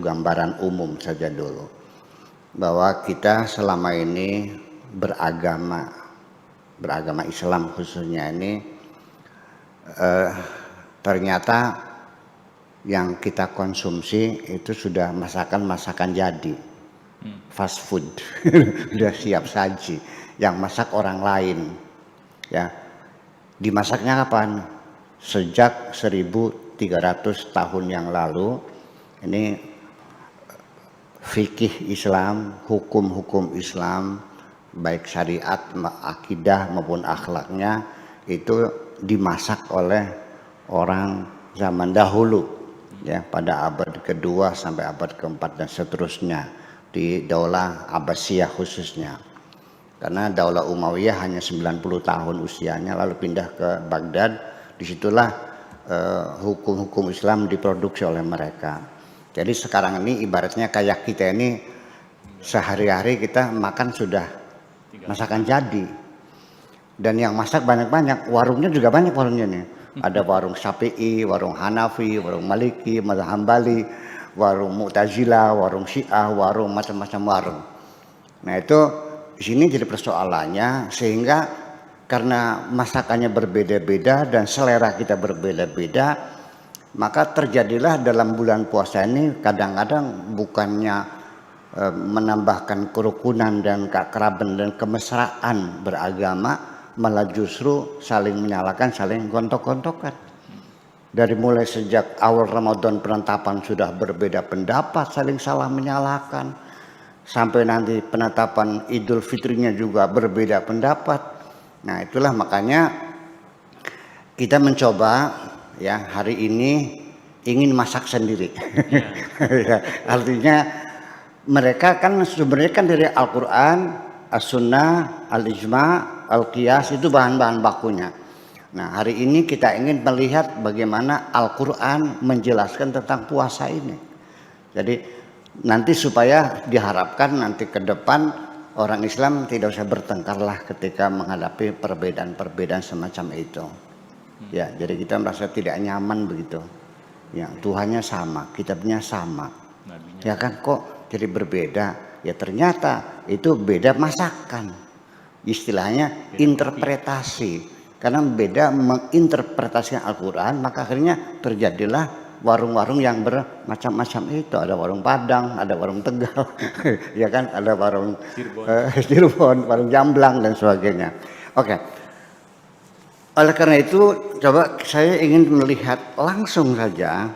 gambaran umum saja dulu. Bahwa kita selama ini beragama Islam khususnya ini ternyata yang kita konsumsi itu sudah masakan jadi, fast food, sudah siap saji, yang masak orang lain, ya. Dimasaknya kapan? Sejak 1300 tahun yang lalu. Ini fikih Islam, hukum-hukum Islam, baik syariat, akidah maupun akhlaknya itu dimasak oleh orang zaman dahulu, ya, pada abad kedua sampai abad keempat dan seterusnya di Daulah Abbasiyah khususnya. Karena Daulah Umayyah hanya 90 tahun usianya lalu pindah ke Baghdad. Disitulah hukum-hukum Islam diproduksi oleh mereka. Jadi sekarang ini ibaratnya kayak kita ini sehari-hari kita makan sudah masakan jadi. Dan yang masak banyak-banyak, warungnya juga banyak warungnya nih. Ada warung Syafi'i, warung Hanafi, warung Maliki, mazhab Hambali, warung Mu'tazilah, warung Syiah, warung macam-macam warung. Nah itu di sini jadi persoalannya, sehingga karena masakannya berbeda-beda dan selera kita berbeda-beda, maka terjadilah dalam bulan puasa ini kadang-kadang bukannya menambahkan kerukunan dan keakraban dan kemesraan beragama, malah justru saling menyalahkan, saling gontok-gontokan. Dari mulai sejak awal Ramadan penetapan sudah berbeda pendapat, saling salah menyalahkan. Sampai nanti penetapan Idul Fitrinya juga berbeda pendapat. Nah itulah makanya kita mencoba, ya, hari ini ingin masak sendiri. Ya, artinya mereka kan sebenarnya kan dari Al-Quran, As-Sunnah, Al-Ijma', Al-Qiyas itu bahan-bahan bakunya. Nah hari ini kita ingin melihat bagaimana Al-Quran menjelaskan tentang puasa ini. Jadi nanti supaya diharapkan nanti ke depan orang Islam tidak usah bertengkarlah ketika menghadapi perbedaan-perbedaan semacam itu. Ya, jadi kita merasa tidak nyaman begitu. Ya, Tuhannya sama, kitabnya sama. Ya kan, kok jadi berbeda? Ya ternyata itu beda masakan. Istilahnya interpretasi. Karena beda menginterpretasikan Al-Quran, maka akhirnya terjadilah warung-warung yang bermacam-macam itu. Ada warung Padang, ada warung Tegal, ya kan, ada warung Cirebon, warung Jamblang dan sebagainya. Oke. Oleh karena itu, coba saya ingin melihat langsung saja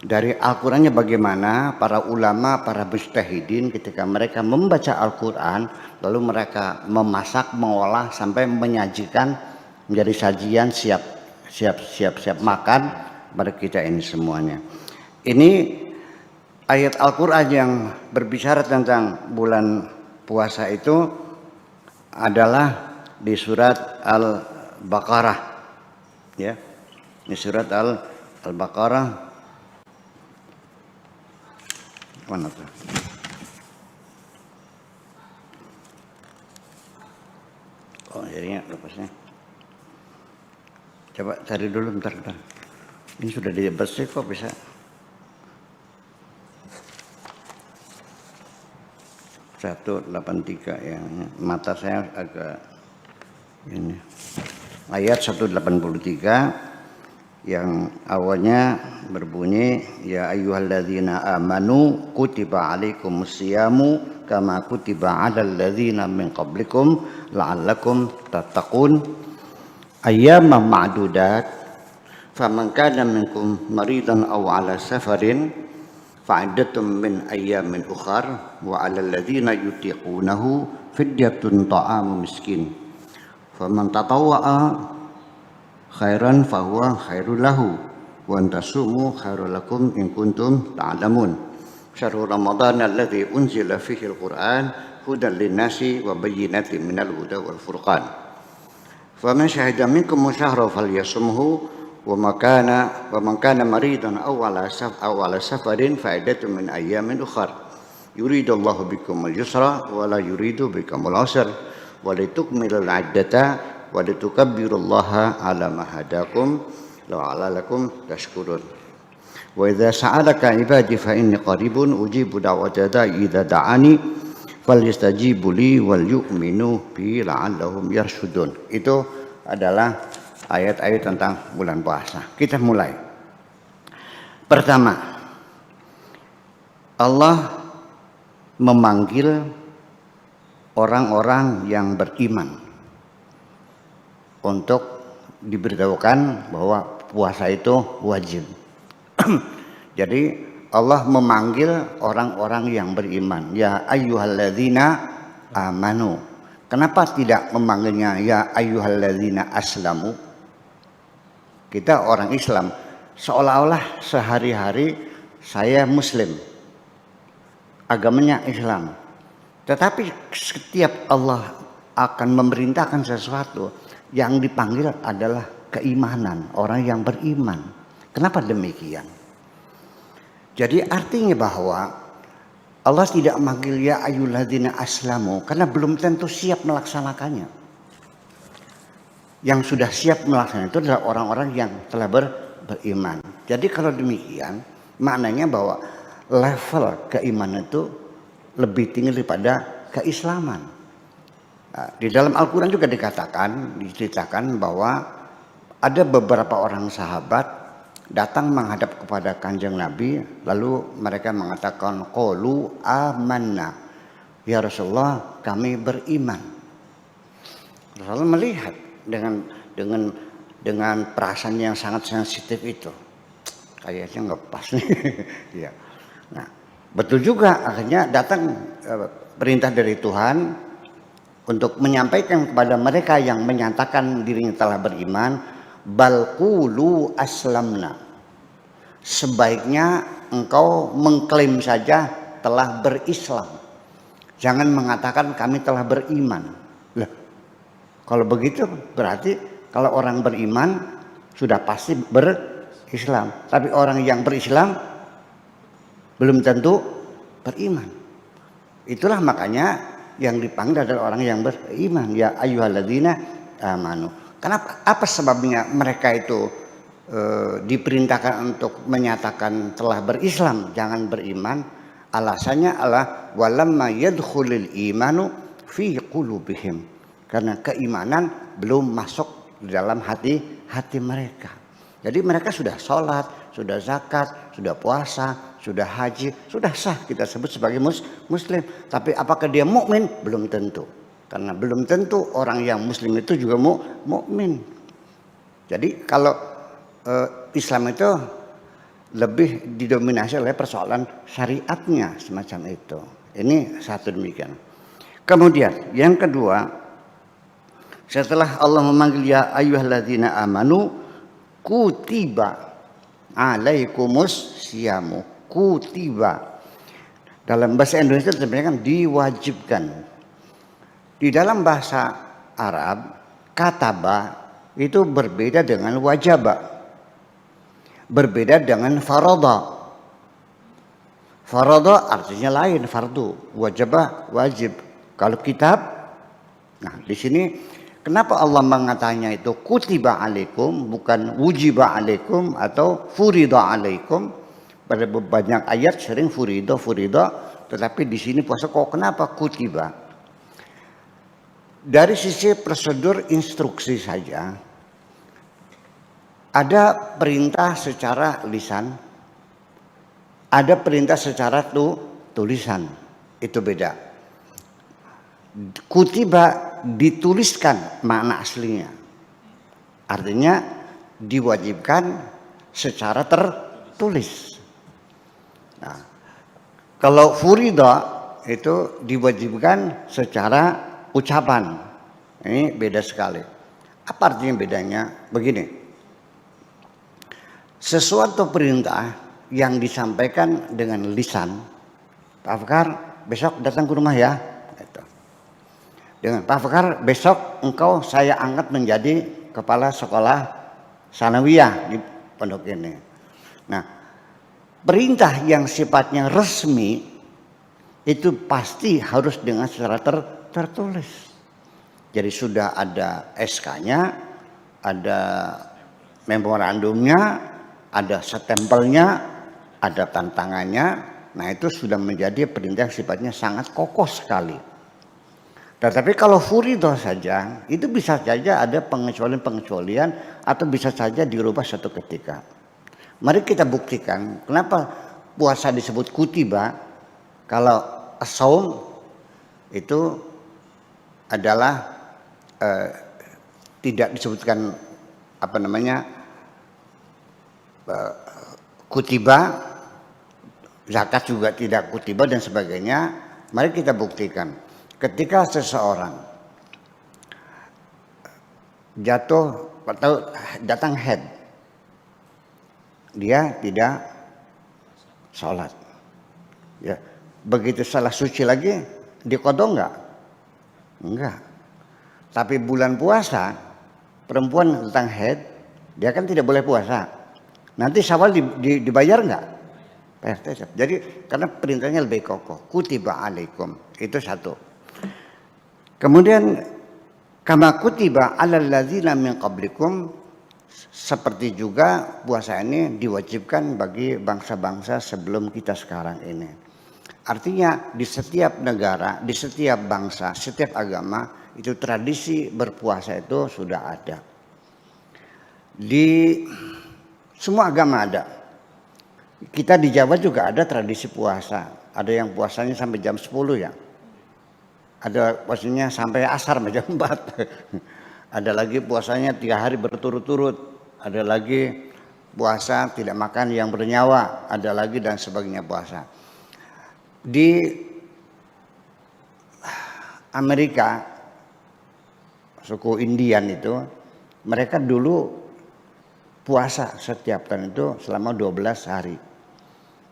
dari Al-Qurannya bagaimana para ulama, para mujtahidin ketika mereka membaca Al-Quran, lalu mereka memasak, mengolah sampai menyajikan menjadi sajian siap makan pada kita ini semuanya. Ini ayat Al-Quran yang berbicara tentang bulan puasa itu adalah di surat Al-Baqarah, ya, di surat Al-Baqarah, mana tuh? Oh, jadinya lepasnya. Coba cari dulu bentar. Ini sudah bersih kok bisa. Satu 183 ya. Mata saya agak ini. Ayat 183 yang awalnya berbunyi ya ayyuhalladzina amanu kutiba alaikumus-syamu kama kutiba 'alal ladzina min qablikum la'allakum tattaqun ayyaman ma'dudat faman kana minkum maridan aw 'ala safarin fa'iddatun min ayyamin ukhar wa 'alal ladzina yutiqunahu fidyatun ta'amu miskin faman tatawwa'a khairan fahuwa khairul lahu wa antasumu khairul lakum in kuntum ta'lamun syahrul ramadhan alladzi unzila fihi al-Qur'an hudan lin-nasi wa bayyinatin minal huda wal furqan faman syahida minkum syahra falyasumhu wa man kana maridan aw ala safarin fa'idatun min ayyamin ukhar yuridullahu bikumul yusra wa la yuridu bikumul usra wa litukmilul 'iddata wa litukabbirullaha 'ala ma hadakum la'allakum tashkurun. Wa idza sa'alaka ibadi fa inni qaribun ujibu da'wata da'i idza da'ani falyastajibu li wal yu'minu bi la'allahum yarshudun. Itu adalah ayat-ayat tentang bulan puasa. Kita mulai. Pertama, Allah memanggil orang-orang yang beriman untuk diberitahukan bahwa puasa itu wajib. Jadi Allah memanggil orang-orang yang beriman, ya ayyuhalladzina amanu. Kenapa tidak memanggilnya ya ayyuhalladzina aslamu? Kita orang Islam, seolah-olah sehari-hari saya muslim, agamanya Islam. Tetapi setiap Allah akan memerintahkan sesuatu, yang dipanggil adalah keimanan, orang yang beriman. Kenapa demikian? Jadi artinya bahwa Allah tidak memanggil ya ayyuhalladzina aslamu karena belum tentu siap melaksanakannya. Yang sudah siap melaksanakan itu adalah orang-orang yang telah beriman. Jadi kalau demikian, maknanya bahwa level keimanan itu lebih tinggi daripada keislaman. Nah, di dalam Al-Quran juga diceritakan bahwa ada beberapa orang sahabat datang menghadap kepada Kanjeng Nabi, lalu mereka mengatakan qalu amanna, ya Rasulullah kami beriman. Rasulullah melihat dengan perasaan yang sangat sensitif itu, kayaknya nggak pas nih. Ya. Nah, betul juga, akhirnya datang perintah dari Tuhan untuk menyampaikan kepada mereka yang menyatakan dirinya telah beriman, bal qulu aslamna. Sebaiknya engkau mengklaim saja telah berislam. Jangan mengatakan kami telah beriman. Lah, kalau begitu berarti kalau orang beriman sudah pasti berislam. Tapi orang yang berislam belum tentu beriman. Itulah makanya yang dipanggil adalah orang yang beriman, ya ayyuhalladzina amanu. Kenapa? Apa sebabnya mereka itu diperintahkan untuk menyatakan telah berislam, jangan beriman? Alasannya adalah walamma yadkhulul imanu fi qulubihim. Karena keimanan belum masuk di dalam hati mereka. Jadi mereka sudah sholat, sudah zakat, sudah puasa, sudah haji, sudah sah kita sebut sebagai muslim. Tapi apakah dia mukmin? Belum tentu. Karena belum tentu orang yang muslim itu juga mukmin. Jadi kalau Islam itu lebih didominasi oleh persoalan syariatnya semacam itu. Ini satu demikian. Kemudian yang kedua, setelah Allah memanggil ya ayyuhalladzina amanu kutiba alaikumus siyamu. Kutiba dalam bahasa Indonesia sebenarnya kan diwajibkan. Di dalam bahasa Arab kataba itu berbeda dengan wajaba, berbeda dengan farada. Farada artinya lain, fardu. Wajaba wajib. Kalau kitab, nah di sini kenapa Allah mengatakannya itu kutiba alaikum, bukan wujiba alaikum atau furida alaikum? Pada banyak ayat sering furida, tetapi di sini puasa kok kenapa kutiba? Dari sisi prosedur instruksi saja, ada perintah secara lisan, ada perintah secara tulisan, itu beda. Kutiba dituliskan makna aslinya, artinya diwajibkan secara tertulis. Nah, kalau furida itu diwajibkan secara ucapan. Ini beda sekali. Apa artinya bedanya? Begini. Sesuatu perintah yang disampaikan dengan lisan, Pak Fakar besok datang ke rumah ya. Dengan Pak Fakar besok engkau saya angkat menjadi kepala sekolah sanawiyah di pondok ini. Nah, perintah yang sifatnya resmi itu pasti harus dengan secara tertulis. Jadi sudah ada SK-nya, ada memorandumnya, ada stempelnya, ada tantangannya. Nah itu sudah menjadi perintah yang sifatnya sangat kokoh sekali. Tetapi kalau furidah saja, itu bisa saja ada pengecualian-pengecualian atau bisa saja dirubah suatu ketika. Mari kita buktikan kenapa puasa disebut kutiba, kalau as-saum itu adalah tidak disebutkan kutiba, zakat juga tidak kutiba dan sebagainya. Mari kita buktikan ketika seseorang jatuh atau datang haid, dia tidak sholat, ya begitu salah suci lagi diqodho enggak. Tapi bulan puasa perempuan datang haid, dia kan tidak boleh puasa. Nanti Syawal dibayar enggak? Jadi karena perintahnya lebih kokoh, kutiba alaikum, itu satu. Kemudian kama kutiba alal ladzina min qablikum, seperti juga puasa ini diwajibkan bagi bangsa-bangsa sebelum kita sekarang ini. Artinya di setiap negara, di setiap bangsa, setiap agama itu tradisi berpuasa itu sudah ada. Di semua agama ada. Kita di Jawa juga ada tradisi puasa. Ada yang puasanya sampai jam 10 ya. Ada puasanya sampai asar jam 4. Ada lagi puasanya 3 hari berturut-turut. Ada lagi puasa tidak makan yang bernyawa. Ada lagi dan sebagainya puasa. Di Amerika, suku Indian itu, mereka dulu puasa setiap tahun itu selama 12 hari.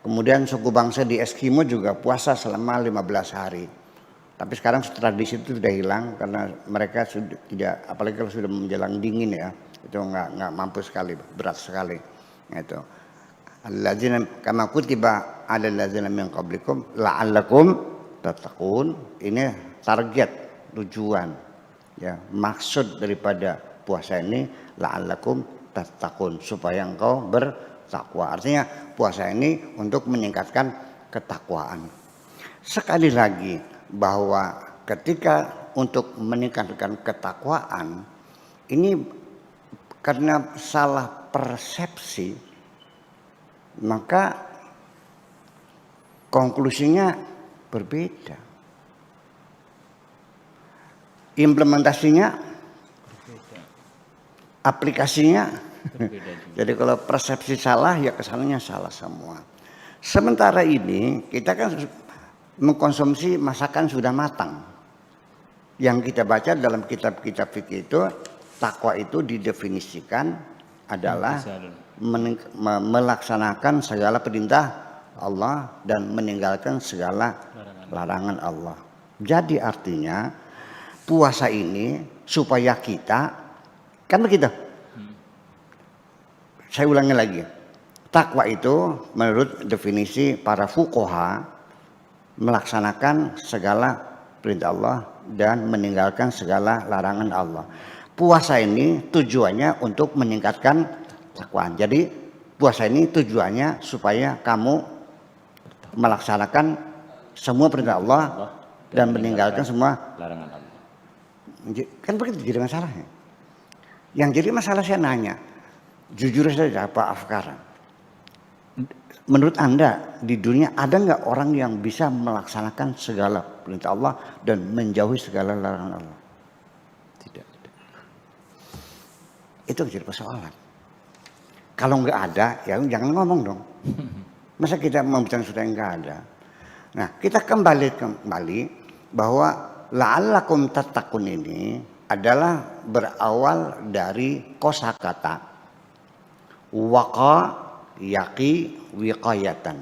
Kemudian suku bangsa di Eskimo juga puasa selama 15 hari. Tapi sekarang tradisi itu sudah hilang karena mereka sudah tidak, apalagi kalau sudah menjelang dingin ya, itu nggak mampu sekali, berat sekali. Itu. Alladzina kama kutiba 'alal ladzina min qablikum la'allakum tattaqun. Ini target, tujuan, ya maksud daripada puasa ini la'allakum tattaqun, supaya engkau bertakwa. Artinya puasa ini untuk meningkatkan ketakwaan. Sekali lagi bahwa ketika untuk meningkatkan ketakwaan ini karena salah persepsi, maka konklusinya berbeda, implementasinya berbeda, aplikasinya berbeda. Jadi kalau persepsi salah ya kesannya salah semua. Sementara ini kita kan mengkonsumsi masakan sudah matang. Yang kita baca dalam kitab-kitab fikih itu, takwa itu didefinisikan adalah melaksanakan segala perintah Allah dan meninggalkan segala larangan Allah. Jadi artinya puasa ini supaya kita, kan begitu. Saya ulangi lagi. Takwa itu menurut definisi para fuqaha melaksanakan segala perintah Allah dan meninggalkan segala larangan Allah. Puasa ini tujuannya untuk meningkatkan takwaan. Jadi puasa ini tujuannya supaya kamu melaksanakan semua perintah Allah dan meninggalkan semua larangan Allah. Kan begitu jadi masalahnya. Yang jadi masalah saya nanya, jujur saja Pak Afkar, menurut Anda di dunia ada nggak orang yang bisa melaksanakan segala perintah Allah dan menjauhi segala larangan Allah? Tidak. Itu jadi persoalan. Kalau nggak ada, ya jangan ngomong dong. Masa kita mau bicara sudah nggak ada? Nah, kita kembali bahwa la'allakum tattaqun ini adalah berawal dari kosakata waqa yaqi wiqayatan.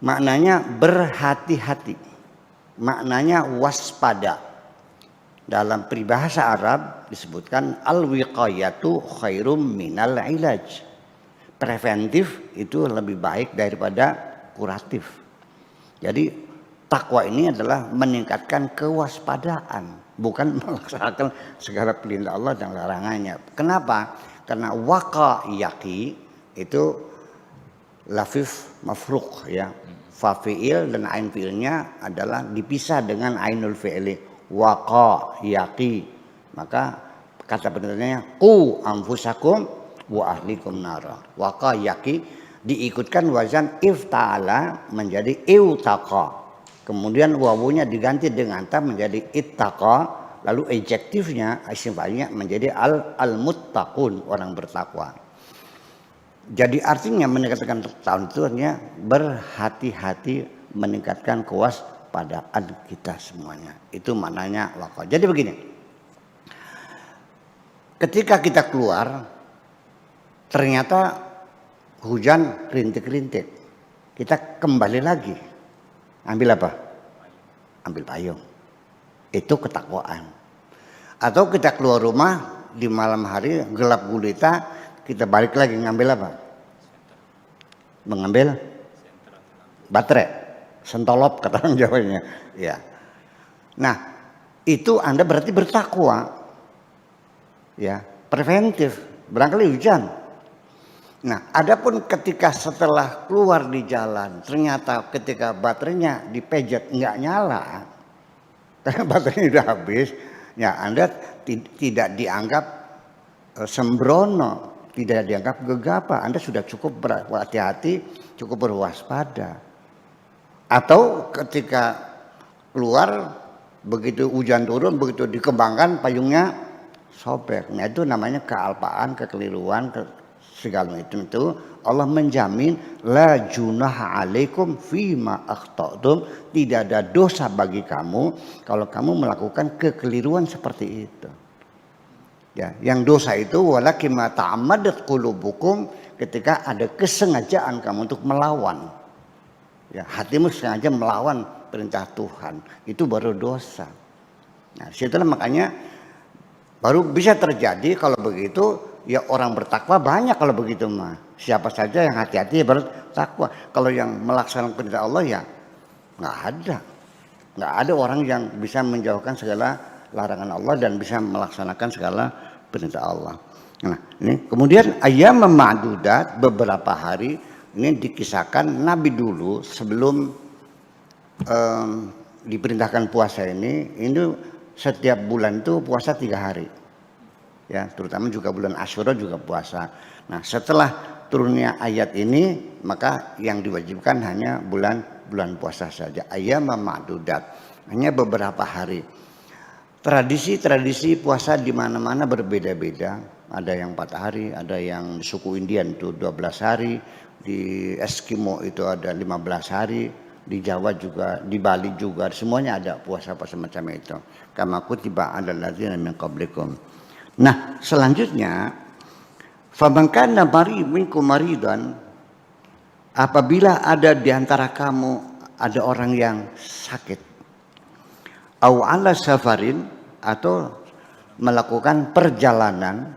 Maknanya berhati-hati, maknanya waspada. Dalam peribahasa Arab disebutkan al-wiqayatu khairum minal ilaj. Preventif itu lebih baik daripada kuratif. Jadi takwa ini adalah meningkatkan kewaspadaan, bukan melaksanakan segala perintah Allah dan larangannya. Kenapa? Karena waqa yaqi itu lafif mafruq ya. Fa fi'il dan ain fi'ilnya adalah dipisah dengan ainul fi'li. Waqa yaqi. Maka kata penelitiannya qu anfusakum wa ahlikum nara. Waqa yaqi diikutkan wazan ifta'ala menjadi iutaqa. Kemudian wawunya diganti dengan ta menjadi ittaqa. Lalu adjektifnya isim fa'ilnya menjadi al-muttaqun, orang bertakwa. Jadi artinya meningkatkan tahun itu artinya berhati-hati, meningkatkan kewaspadaan kita semuanya. Itu maknanya waqa. Jadi begini, ketika kita keluar ternyata hujan rintik-rintik, kita kembali lagi ambil apa? Ambil payung. Itu ketakwaan. Atau kita keluar rumah di malam hari gelap gulita, kita balik lagi ngambil apa? Mengambil baterai, sentolop kata orang Jawanya. Ya. Nah, itu Anda berarti bertakwa. Ya, preventif. Barangkali hujan. Nah, adapun ketika setelah keluar di jalan, ternyata ketika baterainya dipejet nggak nyala, karena baterainya udah habis, ya Anda tidak dianggap sembrono. Tidak dianggap gegabah, Anda sudah cukup berhati-hati, cukup berwaspada. Atau ketika keluar, begitu hujan turun, begitu dikembangkan payungnya sobek. Nah itu namanya kealpaan, kekeliruan, segala itu Allah menjamin la junaha alaikum fima akhta'tum, tidak ada dosa bagi kamu kalau kamu melakukan kekeliruan seperti itu. Ya, yang dosa itu walakin ma ta'ammadat qulubukum, ketika ada kesengajaan kamu untuk melawan. Ya, hatimu sengaja melawan perintah Tuhan, itu baru dosa. Nah, situlah makanya baru bisa terjadi kalau begitu ya orang bertakwa banyak kalau begitu mah. Siapa saja yang hati-hati bertakwa. Kalau yang melaksanakan perintah Allah ya nggak ada. Nggak ada orang yang bisa menjauhkan segala larangan Allah dan bisa melaksanakan segala perintah Allah. Nah, ini kemudian ayyam ma'dudat, beberapa hari ini dikisahkan Nabi dulu sebelum diperintahkan puasa ini setiap bulan itu puasa 3 hari. Ya, terutama juga bulan Asyura juga puasa. Nah, setelah turunnya ayat ini maka yang diwajibkan hanya bulan puasa saja. Ayyam ma'dudat, hanya beberapa hari. Tradisi puasa di mana-mana berbeda-beda. Ada yang 4 hari, ada yang suku Indian itu 12 hari, di Eskimo itu ada 15 hari, di Jawa juga, di Bali juga, semuanya ada puasa-puasa macam itu. Kama kutiba 'alal ladzina min qablikum. Nah, selanjutnya faman kana minkum maridan, apabila ada di antara kamu ada orang yang sakit, au ala safarin, atau melakukan perjalanan,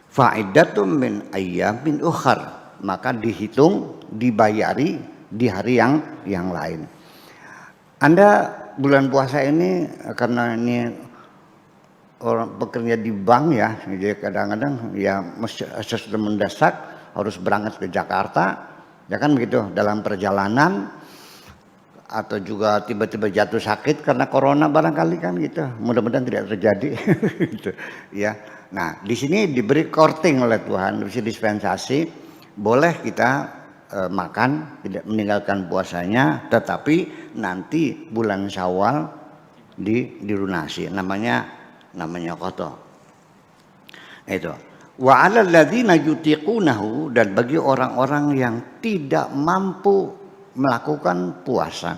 faidatum min ayyamin ukhar, maka dihitung, dibayari di hari yang lain. Anda bulan puasa ini karena ini orang bekerja di bank ya, jadi kadang-kadang ya sesudah mendesak harus berangkat ke Jakarta, ya kan begitu, dalam perjalanan atau juga tiba-tiba jatuh sakit karena corona barangkali kan gitu. Mudah-mudahan tidak terjadi gitu ya. Nah, di sini diberi korting oleh Tuhan, diberi dispensasi, boleh kita makan, tidak meninggalkan puasanya, tetapi nanti bulan Syawal dilunasi. Namanya qada. Itu. Wa 'alal ladzina yutiqunahu, dan bagi orang-orang yang tidak mampu melakukan puasa,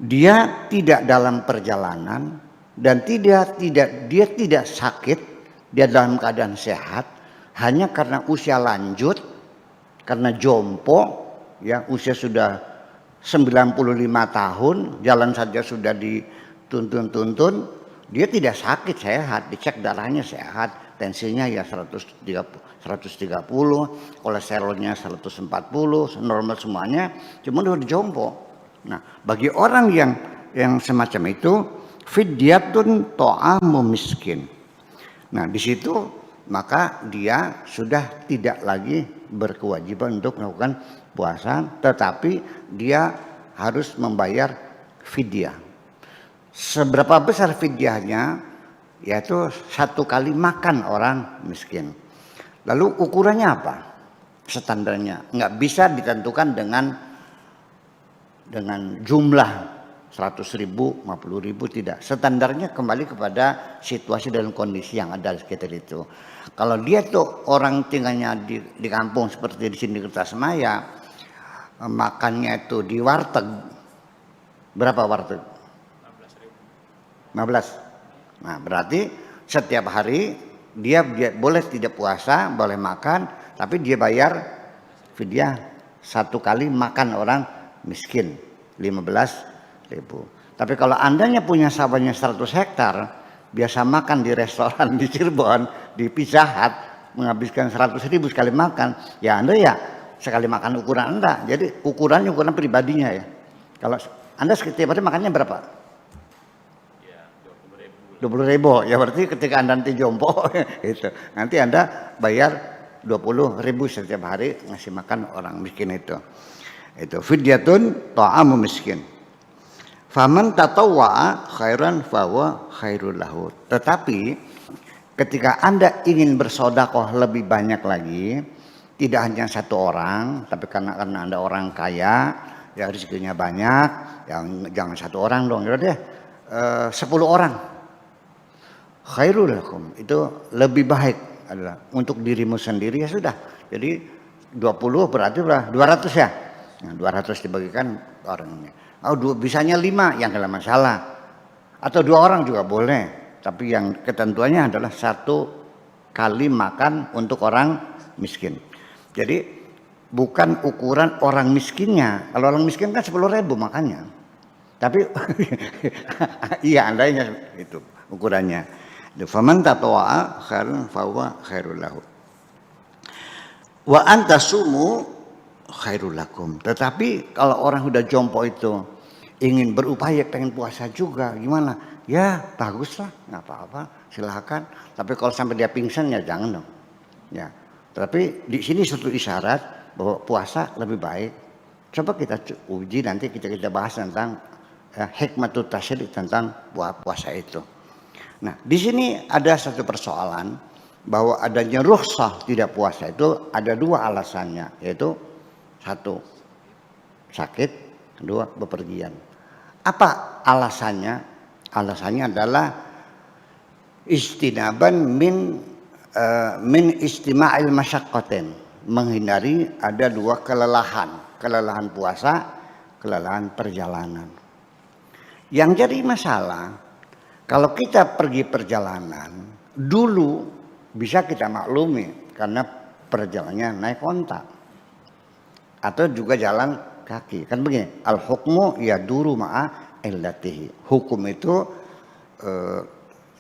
dia tidak dalam perjalanan dan dia tidak sakit, dia dalam keadaan sehat, hanya karena usia lanjut, karena jompo, ya usia sudah 95 tahun, jalan saja sudah dituntun, dia tidak sakit, sehat, dicek darahnya sehat, tensinya ya 130, kolesterolnya 140, normal semuanya, cuma udah dijompo. Nah, bagi orang yang semacam itu, fidyatun ta'amu miskin. Nah, di situ maka dia sudah tidak lagi berkewajiban untuk melakukan puasa, tetapi dia harus membayar fidyah. Seberapa besar fidyahnya? Yaitu 1 kali makan orang miskin. Lalu ukurannya apa? Standarnya nggak bisa ditentukan dengan jumlah 100.000, 50.000, tidak. Standarnya kembali kepada situasi dan kondisi yang ada di sekitar itu. Kalau dia tuh orang tinggalnya di kampung seperti di sini Kertasmaya, makannya itu di warteg. Berapa warteg? 15. Nah, berarti setiap hari dia boleh tidak puasa, boleh makan, tapi dia bayar fidyah 1 kali makan orang miskin 15.000. Tapi kalau andanya punya sawahnya 100 hektar, biasa makan di restoran di Cirebon, di Pizza Hut, menghabiskan 100.000 sekali makan, ya Anda ya sekali makan ukuran Anda. Jadi ukuran pribadinya ya. Kalau Anda setiap hari makannya berapa? Ya, 20.000. Ya berarti ketika Anda nanti jompo itu, nanti Anda bayar 20.000 setiap hari ngasih makan orang miskin itu. Itu fidyatun ta'amu miskin. Faman tatawwa'a khairan fahuwa khairul lahu. Tetapi ketika Anda ingin bersedekah lebih banyak lagi, tidak hanya 1 orang, tapi karena Anda orang kaya, ya rezekinya banyak, yang jangan 1 orang dong, ya deh 10 orang. Khairul lakum, itu lebih baik adalah untuk dirimu sendiri, ya sudah. Jadi 20 berarti 200 ya. Nah, 200 dibagikan orangnya. Bisanya 5 yang enggak masalah. Atau 2 orang juga boleh. Tapi yang ketentuannya adalah 1 kali makan untuk orang miskin. Jadi bukan ukuran orang miskinnya. Kalau orang miskin kan 10.000 makannya. Tapi iya andainya itu ukurannya. Faman tatawwa'a khairan fahuwa khairul lahu. Wa antasumu khairul lakum. Tetapi kalau orang sudah jompo itu ingin berupaya pengen puasa juga, gimana? Ya baguslah, nggak apa-apa, silahkan. Tapi kalau sampai dia pingsan ya jangan dong. Ya. Tapi di sini suatu isyarat bahwa puasa lebih baik. Coba kita uji nanti kita bahas tentang hikmatut tasyrik tentang puasa itu. Nah, di sini ada satu persoalan bahwa adanya rukhsah tidak puasa itu ada 2 alasannya, yaitu 1 sakit, 2 bepergian. Apa alasannya? Alasannya adalah istinaban min istima'il masyaqqatin, menghindari ada 2 kelelahan puasa, kelelahan perjalanan. Yang jadi masalah kalau kita pergi perjalanan dulu bisa kita maklumi karena perjalanannya naik onta atau juga jalan kaki. Kan begini, al hukmu yaduru ma'a illatihi. Hukum itu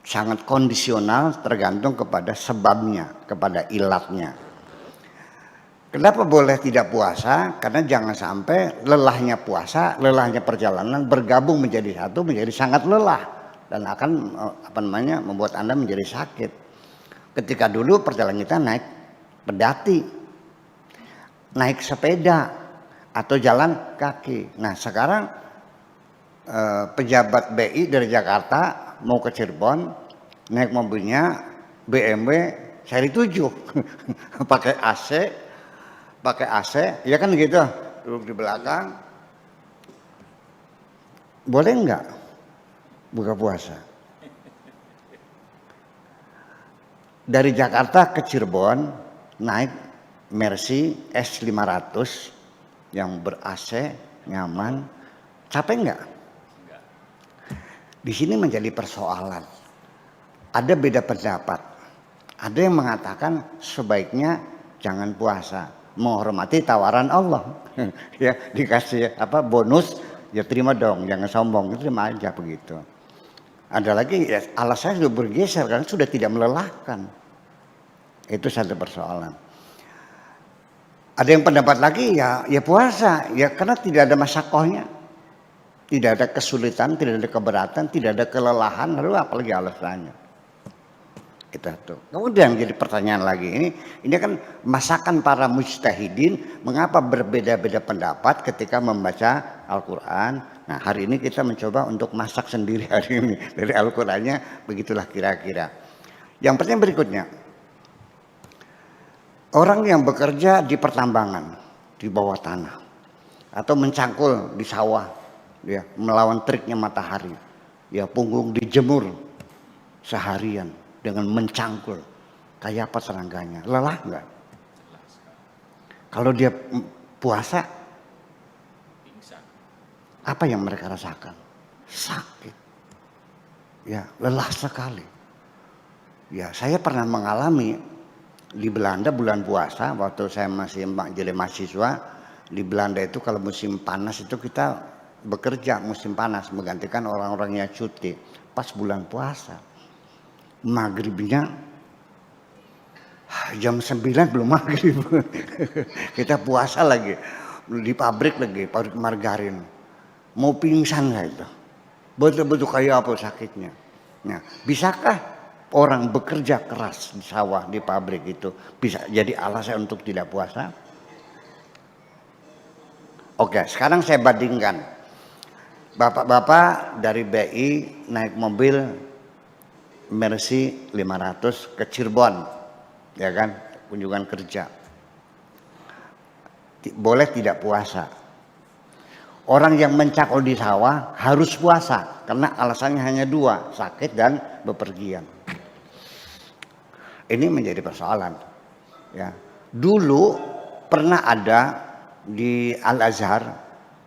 sangat kondisional, tergantung kepada sebabnya, kepada ilatnya. Kenapa boleh tidak puasa? Karena jangan sampai lelahnya puasa, lelahnya perjalanan bergabung menjadi satu, menjadi sangat lelah dan akan membuat Anda menjadi sakit. Ketika dulu perjalanan kita naik pedati, naik sepeda atau jalan kaki. Nah sekarang pejabat BI dari Jakarta mau ke Cirebon naik mobilnya BMW seri 7 pakai AC ya kan gitu, duduk di belakang. Boleh enggak buka puasa? Dari Jakarta ke Cirebon naik Mercy S500 yang ber-AC nyaman, capek enggak? Di sini menjadi persoalan. Ada beda pendapat. Ada yang mengatakan sebaiknya jangan puasa, menghormati tawaran Allah. Ya dikasih bonus, ya terima dong, jangan sombong, terima aja begitu. Ada lagi ya, alasannya sudah bergeser karena sudah tidak melelahkan. Itu satu persoalan. Ada yang pendapat lagi ya puasa, ya karena tidak ada masyakohnya. Tidak ada kesulitan, tidak ada keberatan, tidak ada kelelahan, lalu apalagi alasannya. Itu tuh. Kemudian jadi pertanyaan lagi, ini kan masakan para mujtahidin, mengapa berbeda-beda pendapat ketika membaca Al-Quran. Nah hari ini kita mencoba untuk masak sendiri hari ini dari Al-Qurannya, begitulah kira-kira. Yang pertanyaan berikutnya, orang yang bekerja di pertambangan di bawah tanah atau mencangkul di sawah, ya, melawan teriknya matahari, ya, punggung dijemur seharian dengan mencangkul, kayak apa terangganya? Lelah enggak? Kalau dia puasa, apa yang mereka rasakan? Sakit, ya, lelah sekali. Ya, saya pernah mengalami di Belanda bulan puasa waktu saya masih jadi mahasiswa. Di Belanda itu kalau musim panas itu kita bekerja musim panas, menggantikan orang-orang yang cuti pas bulan puasa. Maghribnya jam 9 belum maghrib. Kita puasa lagi di pabrik margarin. Mau pingsan lah itu. Betul-betul kayak apa sakitnya. Nah, bisakah orang bekerja keras di sawah, di pabrik itu bisa jadi alasan untuk tidak puasa? Oke, sekarang saya bandingkan. Bapak-bapak dari BI naik mobil Mercy 500 ke Cirebon, ya kan, kunjungan kerja. Boleh tidak puasa. Orang yang mencakul di sawah harus puasa karena alasannya hanya dua, sakit dan bepergian. Ini menjadi persoalan. Ya, dulu pernah ada di Al-Azhar,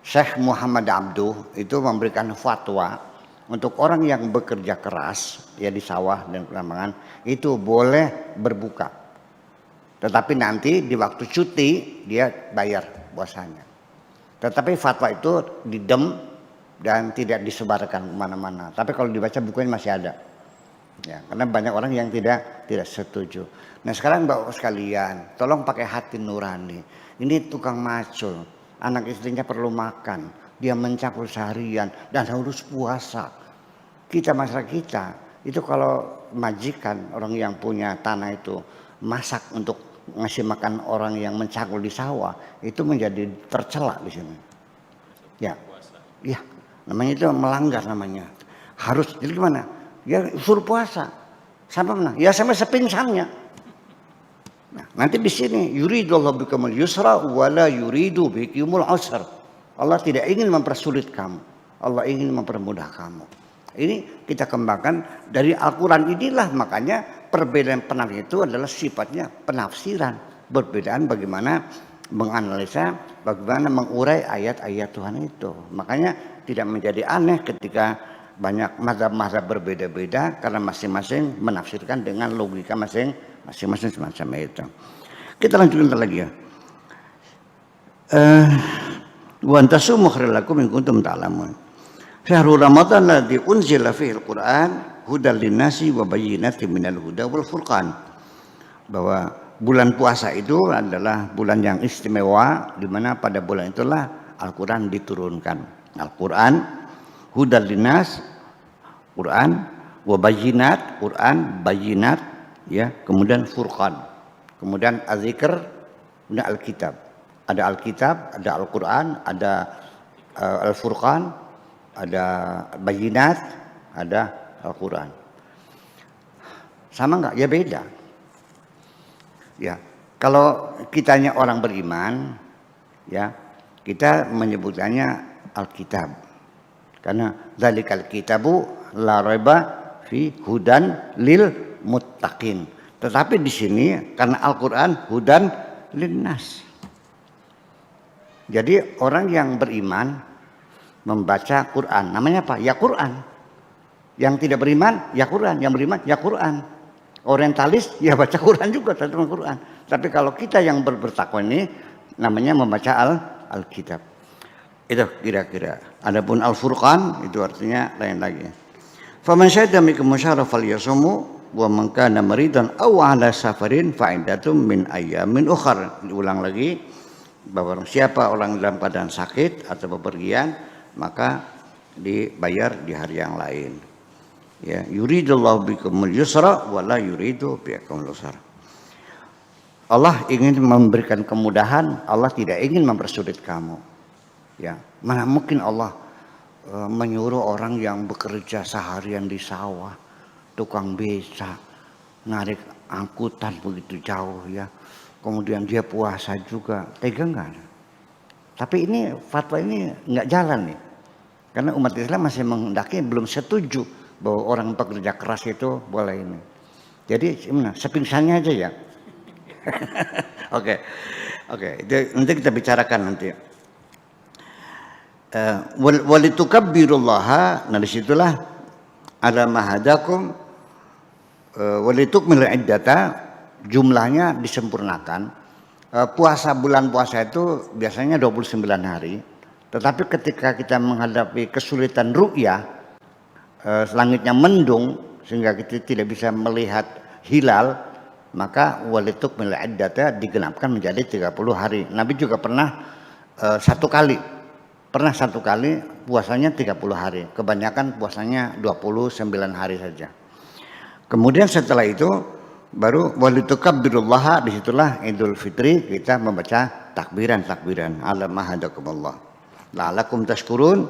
Syekh Muhammad Abduh itu memberikan fatwa untuk orang yang bekerja keras, ya, di sawah dan pertambangan itu boleh berbuka. Tetapi nanti di waktu cuti dia bayar puasanya. Tetapi fatwa itu didem dan tidak disebarkan kemana-mana. Tapi kalau dibaca bukunya masih ada. Ya, karena banyak orang yang tidak setuju. Nah sekarang Bapak sekalian, tolong pakai hati nurani. Ini tukang macul, anak istrinya perlu makan, dia mencakul seharian dan harus puasa. Kita masyarakat kita itu kalau majikan orang yang punya tanah itu masak untuk ngasih makan orang yang mencakul di sawah, itu menjadi tercela di sini. Ya, ya, namanya itu melanggar namanya. Harus jadi gimana? Ya suruh puasa. Sampai mana? Ya sampai sepingsannya. Nah, nanti di sini yuridullahu bikumul yusra wala yuridu bikumul usra. Allah tidak ingin mempersulit kamu. Allah ingin mempermudah kamu. Ini kita kembangkan dari Al-Quran inilah, makanya perbedaan penafsiran itu adalah sifatnya penafsiran. Perbedaan bagaimana menganalisa, bagaimana mengurai ayat-ayat Tuhan itu. Makanya tidak menjadi aneh ketika banyak mazhab-mazhab berbeda-beda karena masing-masing menafsirkan dengan logika masing-masing semacam itu. Kita lanjutkan lagi ya. Wa antasumu khairul lakum in kuntum ta'lamun. Syahrul Ramadan alladzi unzila fihi al-Qur'an hudal linnasi wa bayyinatin minal huda wal furqan. Bahwa bulan puasa itu adalah bulan yang istimewa, di mana pada bulan itulah Al-Qur'an diturunkan. Al-Qur'an hudal linnas, Quran wa bayyinat, Quran bayyinat, ya, kemudian furqan, kemudian az-zikr, kemudian Alkitab. Ada Alkitab, ada Al-Quran, ada Al-Furqan, ada bayyinat, ada Al-Quran. Sama enggak? Ya beda. Ya, kalau kitanya orang beriman, ya, kita menyebutkannya Alkitab. Karena zalikal kitabu la raiba fi hudan lil muttaqin. Tetapi di sini karena Al-Quran hudan linnas. Jadi orang yang beriman membaca Quran, namanya apa? Ya Quran. Yang tidak beriman, ya Quran. Yang beriman, ya Quran. Orientalis, ya baca Quran juga, tentang Quran. Tapi kalau kita yang bertakwa ini, namanya membaca Alkitab. Itu kira-kira. Adapun Al-Furqan itu artinya lain lagi. Faman syahida minkum syahra falyasumhu wa man kana maridan aw ala safarin fa iddatum min ayyamin ukhra. Diulang lagi, bahwa siapa orang dalam keadaan sakit atau bepergian maka dibayar di hari yang lain. Ya, yuridullahu bikumul yusra wa la yuridu bikumul usra. Allah ingin memberikan kemudahan, Allah tidak ingin mempersulit kamu. Ya, mana mungkin Allah menyuruh orang yang bekerja seharian di sawah, tukang beca, narik angkutan begitu jauh ya. Kemudian dia puasa juga, tega enggak? Tapi ini fatwa ini enggak jalan nih. Karena umat Islam masih menghendaki, belum setuju bahwa orang pekerja keras itu boleh ini. Jadi sepingsannya aja ya. Oke. Itu nanti kita bicarakan nanti. Walitukabbirullaha, nah disitulah ala mahadakum walitukmil iddata, jumlahnya disempurnakan. Puasa bulan puasa itu biasanya 29 hari. Tetapi ketika kita menghadapi kesulitan ru'yah, langitnya mendung sehingga kita tidak bisa melihat hilal, maka walitukmil iddata digenapkan menjadi 30 hari. Nabi juga pernah satu kali puasanya 30 hari. Kebanyakan puasanya 29 hari saja. Kemudian setelah itu baru walitukabbirullaha, disitulah Idul Fitri kita membaca takbiran ala mahadakumullah la'alakum tashkurun.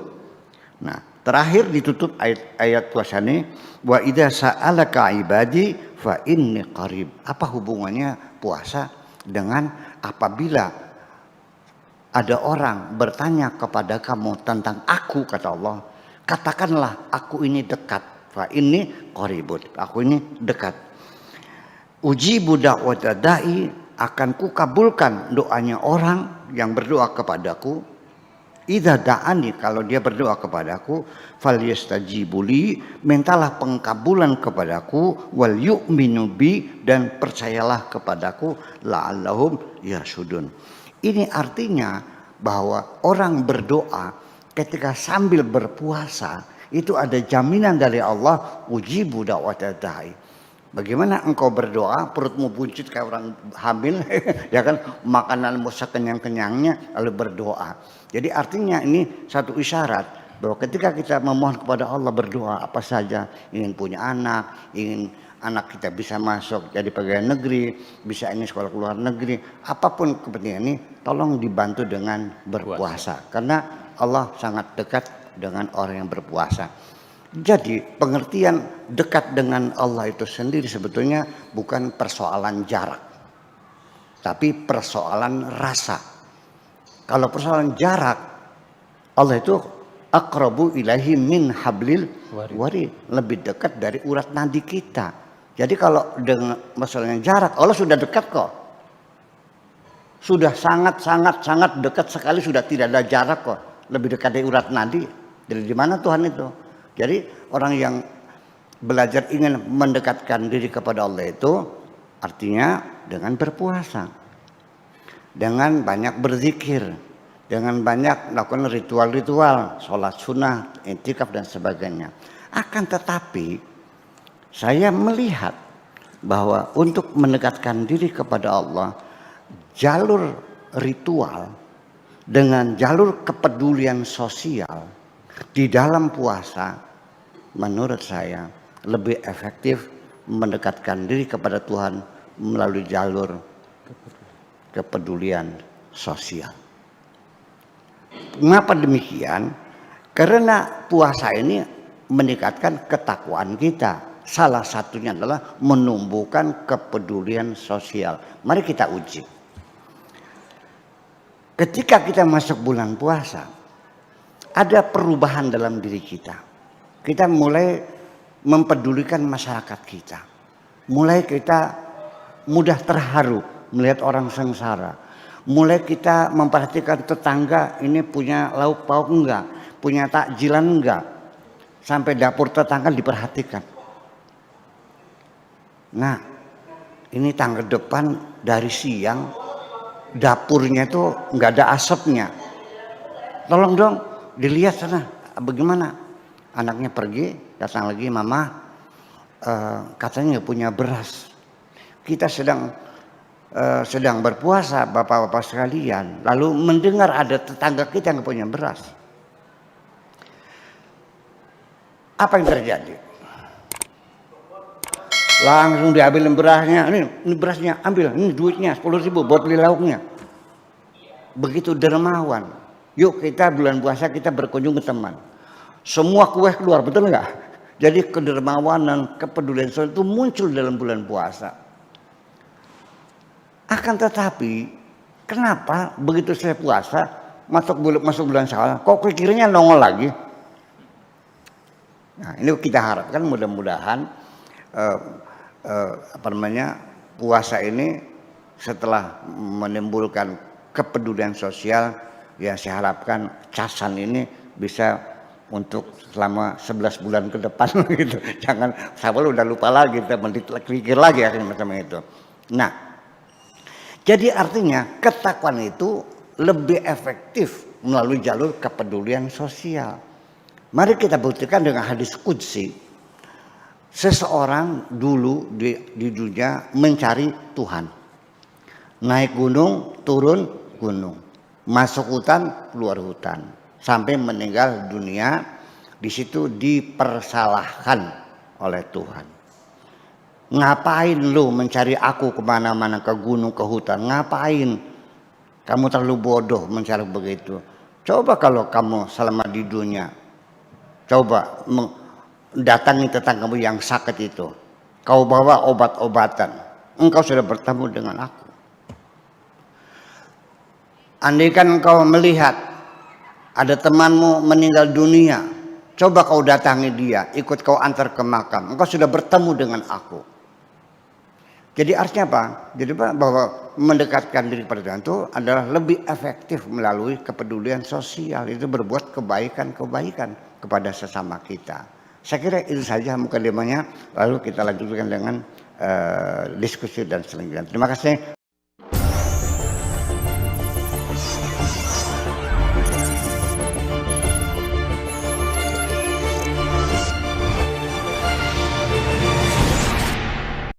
Nah, terakhir ditutup ayat puasa ini, wa idza sa'alaka ibadi fa inni qarib. Apa hubungannya puasa dengan apabila ada orang bertanya kepada kamu tentang aku, kata Allah, katakanlah aku ini dekat. Fa inni qaribun, aku ini dekat. Ujibu da'wata da'i, akan kukabulkan doanya orang yang berdoa kepadaku. Idza da'ani, kalau dia berdoa kepadaku, falyastajibu li, mintalah pengkabulan kepadaku, wal yu'minu bi, dan percayalah kepadaku, la'allahum yarsyudun. Ini artinya bahwa orang berdoa ketika sambil berpuasa itu ada jaminan dari Allah, ujibu da'wata da'i. Bagaimana engkau berdoa, perutmu buncit kayak orang hamil, ya kan, makananmu sekenyang-kenyangnya lalu berdoa. Jadi artinya ini satu isyarat bahwa ketika kita memohon kepada Allah, berdoa apa saja, ingin punya anak, ingin anak kita bisa masuk jadi pegawai negeri, bisa ini sekolah luar negeri, apapun kepentingan ini, tolong dibantu dengan berpuasa. Karena Allah sangat dekat dengan orang yang berpuasa. Jadi pengertian dekat dengan Allah itu sendiri sebetulnya bukan persoalan jarak, tapi persoalan rasa. Kalau persoalan jarak, Allah itu aqrabu ilaihi min hablil warid, lebih dekat dari urat nadi kita. Jadi kalau dengan masalahnya jarak, Allah sudah dekat kok. Sudah sangat dekat sekali, sudah tidak ada jarak kok. Lebih dekat dari urat nadi. Dari di mana Tuhan itu? Jadi orang yang belajar ingin mendekatkan diri kepada Allah itu artinya dengan berpuasa, dengan banyak berzikir, dengan banyak melakukan ritual-ritual, sholat sunnah, i'tikaf dan sebagainya. Akan tetapi saya melihat bahwa untuk mendekatkan diri kepada Allah, jalur ritual dengan jalur kepedulian sosial di dalam puasa, menurut saya lebih efektif mendekatkan diri kepada Tuhan melalui jalur kepedulian sosial. Mengapa demikian? Karena puasa ini meningkatkan ketakwaan kita. Salah satunya adalah menumbuhkan kepedulian sosial. Mari kita uji. Ketika kita masuk bulan puasa, ada perubahan dalam diri kita. Kita mulai mempedulikan masyarakat kita. Mulai kita mudah terharu melihat orang sengsara. Mulai kita memperhatikan tetangga ini punya lauk pauk enggak, punya takjilan enggak. Sampai dapur tetangga diperhatikan. Nah, ini tangga depan dari siang dapurnya itu enggak ada asapnya. Tolong dong dilihat sana bagaimana. Anaknya pergi, datang lagi, mama katanya nggak punya beras. Kita sedang berpuasa, bapak-bapak sekalian, lalu mendengar ada tetangga kita yang punya beras. Apa yang terjadi? langsung diambilin berasnya, ini berasnya ambil, ini duitnya 10.000 buat beli lauknya. Begitu dermawan. Yuk kita bulan puasa kita berkunjung ke teman. Semua kue keluar, betul nggak? Jadi kedermawanan, kepedulian sosial itu muncul dalam bulan puasa. Akan tetapi kenapa begitu saya puasa masuk bulan Syawal, kok kira-kiranya nongol lagi? Nah, ini kita harapkan mudah-mudahan puasa ini setelah menimbulkan kepedulian sosial, ya saya harapkan casan ini bisa untuk selama 11 bulan ke depan gitu. Jangan Syawal udah lupa lagi, kita pikir lagi ya macam itu. Nah, jadi artinya ketakwaan itu lebih efektif melalui jalur kepedulian sosial. Mari kita buktikan dengan hadis qudsi. Seseorang dulu di dunia mencari Tuhan. Naik gunung, turun gunung. Masuk hutan, keluar hutan. Sampai meninggal dunia, di situ dipersalahkan oleh Tuhan. Ngapain lu mencari aku kemana-mana, ke gunung, ke hutan? Ngapain? Kamu terlalu bodoh mencari begitu. Coba kalau kamu selama di dunia, coba datangi tetanggamu yang sakit itu. Kau bawa obat-obatan. Engkau sudah bertemu dengan aku. Andaikan engkau melihat ada temanmu meninggal dunia, coba kau datangi dia, ikut kau antar ke makam. Engkau sudah bertemu dengan aku. Jadi artinya apa? Jadi bahwa mendekatkan diri pada Tuhan itu adalah lebih efektif melalui kepedulian sosial. Itu berbuat kebaikan-kebaikan kepada sesama kita. Saya kira itu saja mukadimahnya. Lalu kita lanjutkan dengan diskusi dan selanjutnya. Terima kasih.